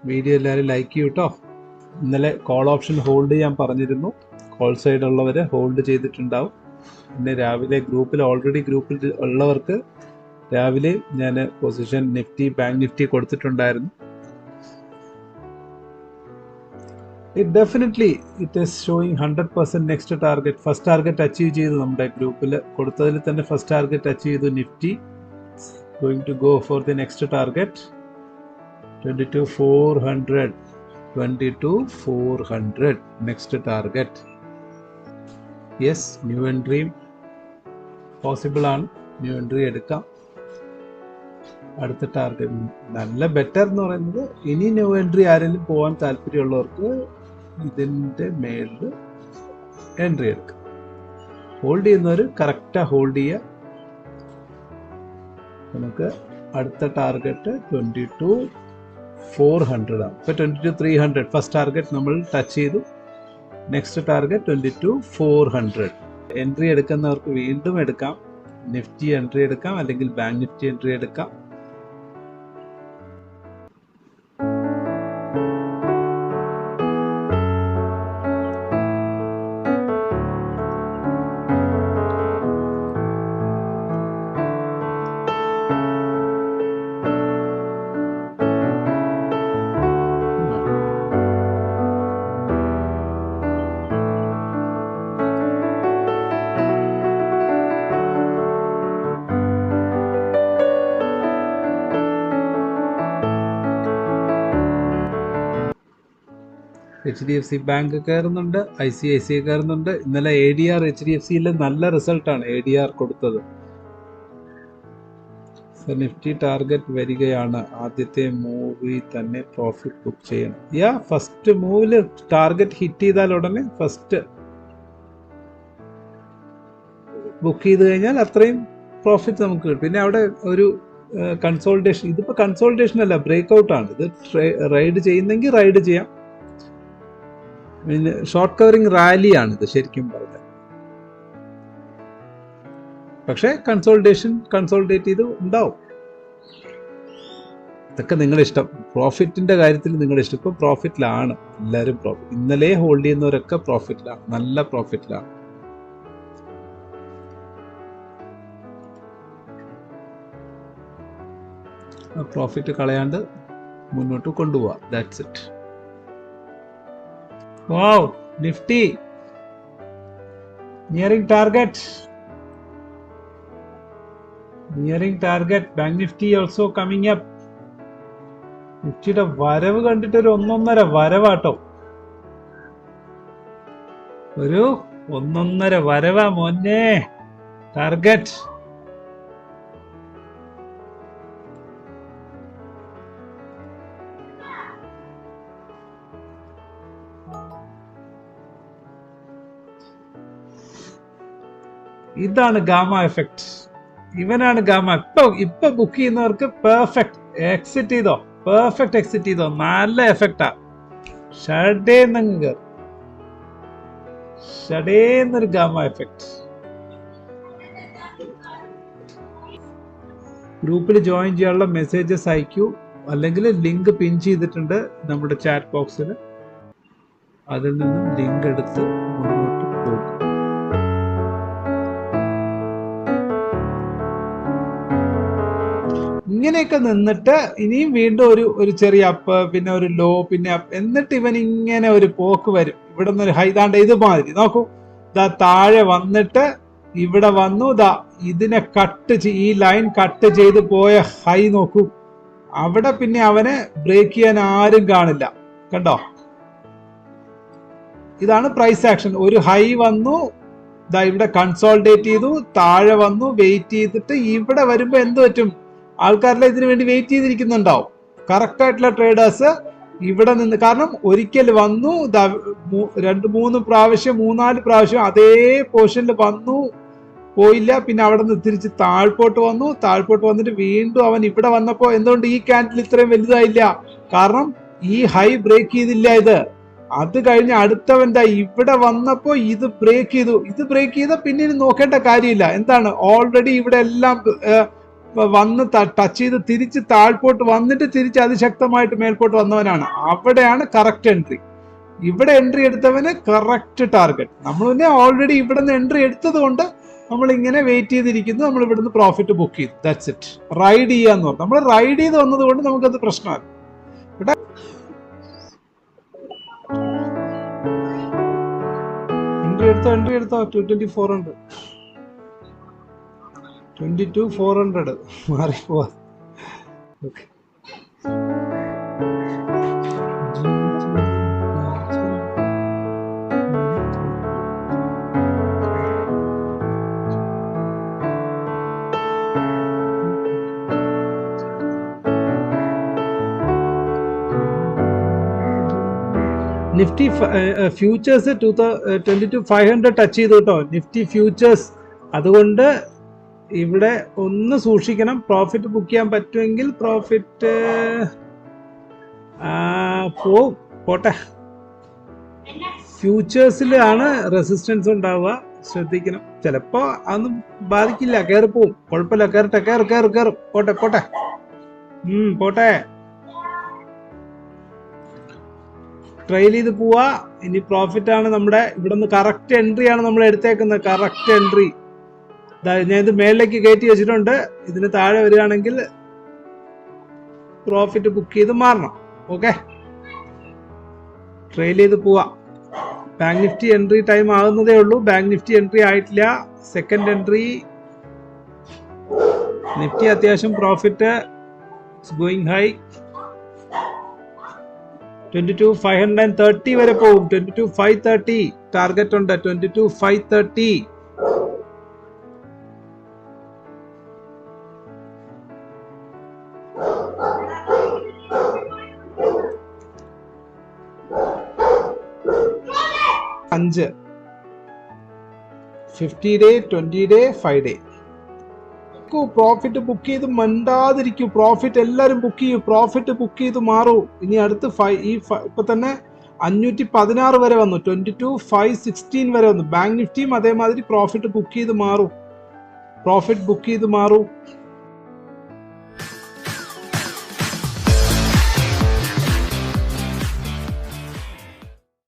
Video എല്ലാവരും like ചെയ്യൂ കേട്ടോ. ഇന്നലെ കോൾ ഓപ്ഷൻ ഹോൾഡ് ചെയ്യാൻ പറഞ്ഞിരുന്നു. കോൾ സൈഡ് ഉള്ളവർ ഹോൾഡ് ചെയ്തിട്ടുണ്ടാവും. പിന്നെ രാവിലെ ഓൾറെഡി ഗ്രൂപ്പിൽ ഉള്ളവർക്ക് രാവിലെ ഞാൻ പൊസിഷൻ നിഫ്റ്റി ബാങ്ക് നിഫ്റ്റി കൊടുത്തിട്ടുണ്ടായിരുന്നു. Definitely it is showing 100% next target. First target achieve ചെയ്തു. നമ്മുടെ ഗ്രൂപ്പിൽ കൊടുത്തതിൽ തന്നെ ഫസ്റ്റ് ടാർഗറ്റ് അച്ചീവ് ചെയ്തു. Nifty going to go for the next target 22,400. 22,400 next target. Yes, new എൻട്രിയും പോസിബിൾ ആണ്. ന്യൂ എൻട്രി എടുക്കാം. അടുത്ത ടാർഗറ്റ് നല്ല ബെറ്റർ എന്ന് പറയുന്നത്, ഇനി ന്യൂ എൻട്രി ആരെങ്കിലും പോകാൻ താല്പര്യമുള്ളവർക്ക് ഇതിൻ്റെ മേളിൽ എൻട്രി എടുക്കാം. ഹോൾഡ് ചെയ്യുന്നവർ കറക്റ്റാ ഹോൾഡ് ചെയ്യുക. നമുക്ക് അടുത്ത ടാർഗറ്റ് 22,400 ആണ്. ഇപ്പോൾ 22,300 ഫസ്റ്റ് ടാർഗറ്റ് നമ്മൾ ടച്ച് ചെയ്തു. Next target 22,400. എൻട്രി എടുക്കുന്നവർക്ക് വീണ്ടും എടുക്കാം. നിഫ്റ്റി എൻട്രി എടുക്കാം, അല്ലെങ്കിൽ ബാങ്ക് നിഫ്റ്റി എൻട്രി എടുക്കാം. HDFC ബാങ്ക് കയറുന്നുണ്ട്, ICICI കയറുന്നുണ്ട്. ഇന്നലെ ADR HDFCയിൽ നല്ല റിസൾട്ടാണ് ADR കൊടുത്തത്. നിഫ്റ്റി ടാർഗറ്റ് വരികയാണ്. ആദ്യത്തെ മൂവിൽ തന്നെ പ്രോഫിറ്റ് ബുക്ക് ചെയ്യണം. ഫസ്റ്റ് മൂവിൽ ടാർഗറ്റ് ഹിറ്റ് ചെയ്താൽ ഉടനെ ഫസ്റ്റ് ബുക്ക് ചെയ്ത് കഴിഞ്ഞാൽ അത്രയും പ്രോഫിറ്റ് നമുക്ക് കിട്ടും. പിന്നെ അവിടെ ഒരു കൺസോൾട്ടേഷൻ, ഇതിപ്പോൾ കൺസോൾട്ടേഷൻ അല്ല, ബ്രേക്ക്ഔട്ട് ആണ്. ഇത് റൈഡ് ചെയ്യുന്നെങ്കിൽ റൈഡ് ചെയ്യാം. പിന്നെ ഷോർട്ട് കവറിങ് റാലിയാണ് ഇത് ശരിക്കും പറഞ്ഞാൽ. പക്ഷേ കൺസോൾട്ടേറ്റ് ചെയ്ത് ഉണ്ടാവും. ഇതൊക്കെ നിങ്ങളുടെ ഇഷ്ടം. പ്രോഫിറ്റിന്റെ കാര്യത്തിൽ നിങ്ങളുടെ ഇഷ്ടം. ഇപ്പൊ പ്രോഫിറ്റിലാണ് എല്ലാവരും. ഇന്നലെ ഹോൾഡ് ചെയ്യുന്നവരൊക്കെ പ്രോഫിറ്റിലാണ്, നല്ല പ്രോഫിറ്റിലാണ്. പ്രോഫിറ്റ് കളയാണ്ട് മുന്നോട്ട് കൊണ്ടുപോവാം. That's it. Wow, Nifty nearing target. Bank Nifty also coming up. നിഫ്റ്റിയുടെ വരവ് കണ്ടിട്ട് ഒരു 1.5 വരവാട്ടോ. ഒരു 1.5 വരവാ മോനെ ടാർഗറ്റ്. ഇതാണ് ഗാമ എഫക്ട്. ഇവനാണ് ഗാമ. ഇപ്പൊ ബുക്ക് ചെയ്യുന്നവർക്ക് പെർഫെക്റ്റ് എക്സിറ്റ് ചെയ്തോ. നല്ല എഫക്റ്റാ. ഷടേന്നൊരു ഗാമ എഫക്ട്. ഗ്രൂപ്പിൽ ജോയിൻ ചെയ്യാനുള്ള മെസ്സേജസ് അയക്കൂ, അല്ലെങ്കിൽ ലിങ്ക് പിൻ ചെയ്തിട്ടുണ്ട് നമ്മുടെ ചാറ്റ് ബോക്സിൽ. അതിൽ നിന്നും ലിങ്ക് എടുത്ത് മുന്നോട്ട് പോകും. ഇങ്ങനെയൊക്കെ നിന്നിട്ട് ഇനിയും വീണ്ടും ഒരു ചെറിയ അപ്പ്, പിന്നെ ഒരു ലോ, പിന്നെ അപ്പ്, എന്നിട്ട് ഇവൻ ഇങ്ങനെ ഒരു പോക്ക് വരും. ഇവിടെ നിന്ന് ഒരു ഹൈ ദാണ്ട് ഇതുമാതിരി നോക്കൂ. ഇതാ താഴെ വന്നിട്ട് ഇവിടെ വന്നു. ദാ ഇതിനെ ഈ ലൈൻ കട്ട് ചെയ്ത് പോയ ഹൈ നോക്കൂ. അവിടെ പിന്നെ അവനെ ബ്രേക്ക് ചെയ്യാൻ ആരും കാണില്ല. കണ്ടോ? ഇതാണ് പ്രൈസ് ആക്ഷൻ. ഒരു ഹൈ വന്നു, ദാ ഇവിടെ കൺസോൾട്ടേറ്റ് ചെയ്തു, താഴെ വന്നു, വെയിറ്റ് ചെയ്തിട്ട് ഇവിടെ വരുമ്പോ എന്ത് പറ്റും? ആൾക്കാരെല്ലാം ഇതിനു വേണ്ടി വെയിറ്റ് ചെയ്തിരിക്കുന്നുണ്ടാവും. കറക്റ്റ് ആയിട്ടുള്ള ട്രേഡേഴ്സ് ഇവിടെ നിന്ന്, കാരണം ഒരിക്കൽ വന്നു, 2-3 പ്രാവശ്യം 3-4 പ്രാവശ്യം അതേ പൊസിഷനിൽ വന്നു, പോയില്ല. പിന്നെ അവിടെ നിന്ന് തിരിച്ച് താഴ്പോട്ട് വന്നിട്ട് വീണ്ടും അവൻ ഇവിടെ വന്നപ്പോ എന്തുകൊണ്ട് ഈ ക്യാൻഡിൽ ഇത്രയും വലുതായില്ല? കാരണം ഈ ഹൈ ബ്രേക്ക് ചെയ്തില്ല. അത് കഴിഞ്ഞ് അടുത്തവന്റെ ഇവിടെ വന്നപ്പോ ഇത് ബ്രേക്ക് ചെയ്തു. ഇത് ബ്രേക്ക് ചെയ്ത പിന്നെ നോക്കേണ്ട കാര്യമില്ല. എന്താണ്? ഓൾറെഡി ഇവിടെ എല്ലാം വന്ന് ടച്ച് ചെയ്ത് തിരിച്ച് താഴ്പോട്ട് വന്നിട്ട് തിരിച്ച് അതിശക്തമായിട്ട് മേൽപോട്ട് വന്നവനാണ്. അവിടെയാണ് കറക്റ്റ് എൻട്രി. ഇവിടെ എൻട്രി എടുത്തവന് കറക്റ്റ് ടാർഗറ്റ്. നമ്മൾ പിന്നെ ഓൾറെഡി ഇവിടെ നിന്ന് എൻട്രി എടുത്തത് കൊണ്ട് നമ്മൾ ഇങ്ങനെ വെയിറ്റ് ചെയ്തിരിക്കുന്നു. നമ്മൾ ഇവിടുന്ന് പ്രോഫിറ്റ് ബുക്ക് ചെയ്തു. That's it. റൈഡ് ചെയ്യാന്ന് പറഞ്ഞു. നമ്മൾ റൈഡ് ചെയ്ത് വന്നത് കൊണ്ട് നമുക്കത് പ്രശ്നമല്ല. ഇവിടെ എൻട്രി എടുത്തോ 22400 22,400 മാറിപ്പോവാ. ഓക്കെ, നിഫ്റ്റി ഫ്യൂച്ചേഴ്സ് 22,500 ടച്ച് ചെയ്തു കേട്ടോ, നിഫ്റ്റി ഫ്യൂച്ചേഴ്സ്. അതുകൊണ്ട് ഇവിടെ ഒന്ന് സൂക്ഷിക്കണം. പ്രോഫിറ്റ് ബുക്ക് ചെയ്യാൻ പറ്റുമെങ്കിൽ പ്രോഫിറ്റ് പോട്ടെ. ഫ്യൂച്ചേഴ്സിലാണ് റെസിസ്റ്റൻസ് ഉണ്ടാവുക, ശ്രദ്ധിക്കണം. ചിലപ്പോ അതൊന്നും ബാധിക്കില്ല, കയറി പോവും, കുഴപ്പമില്ല. കയറട്ടെ, കയറും. പോട്ടെ പോട്ടെ. ട്രെയിൽ ചെയ്ത് പോവാ. ഇനി പ്രോഫിറ്റ് ആണ് നമ്മുടെ ഇവിടെ നിന്ന്. കറക്റ്റ് എൻട്രി ആണ് നമ്മൾ എടുത്തേക്കുന്നത്, കറക്റ്റ് എൻട്രി. ഞാൻ ഇത് മേളിലേക്ക് കയറ്റി വെച്ചിട്ടുണ്ട്. ഇതിന് താഴെ വരികയാണെങ്കിൽ പ്രോഫിറ്റ് ബുക്ക് ചെയ്ത് മാറണം. ഓക്കെ, ട്രെയിൽ ചെയ്ത് പോവാ. ബാങ്ക് നിഫ്റ്റി എൻട്രി ടൈം ആകുന്നതേ ഉള്ളൂ. ബാങ്ക് നിഫ്റ്റി എൻട്രി ആയിട്ടില്ല. Second entry. നിഫ്റ്റി അത്യാവശ്യം പ്രോഫിറ്റ്, ഗോയിങ് ഹൈ. 22,530 വരെ പോകും. 22,530 ടാർഗറ്റ് ഉണ്ട്. 22,530. അഞ്ച് 50 day, 20 day, 5 day. Profit book ചെയ്ത് മണ്ടാതിരിക്കൂ. പ്രോഫിറ്റ് എല്ലാരും ബുക്ക് ചെയ്യൂ. പ്രോഫിറ്റ് ബുക്ക് ചെയ്ത് മാറൂ. ഇനി അടുത്ത് ഇപ്പൊ തന്നെ 516 വരെ വന്നു. 22,516 വരെ വന്നു. ബാങ്ക് നിഫ്റ്റിയും അതേമാതിരി പ്രോഫിറ്റ് ബുക്ക് ചെയ്ത് മാറൂ.